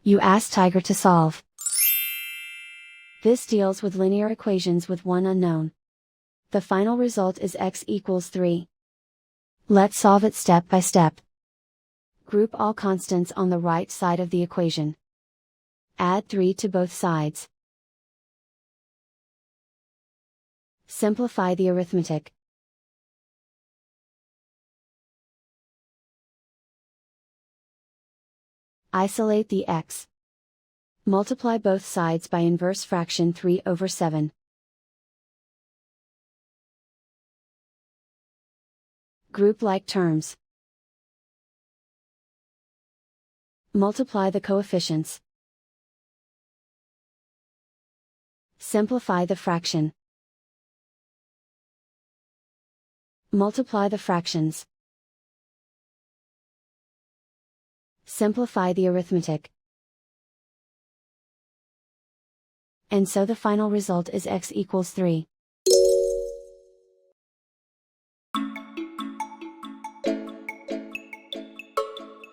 You ask Tiger to solve. This deals with linear equations with one unknown. The final result is x equals 3. Let's solve it step by step. Group all constants on the right side of the equation. Add 3 to both sides. Simplify the arithmetic. Isolate the x. Multiply both sides by inverse fraction 3/7. Group like terms. Multiply the coefficients. Simplify the fraction. Multiply the fractions. Simplify the arithmetic. And so the final result is x equals 3.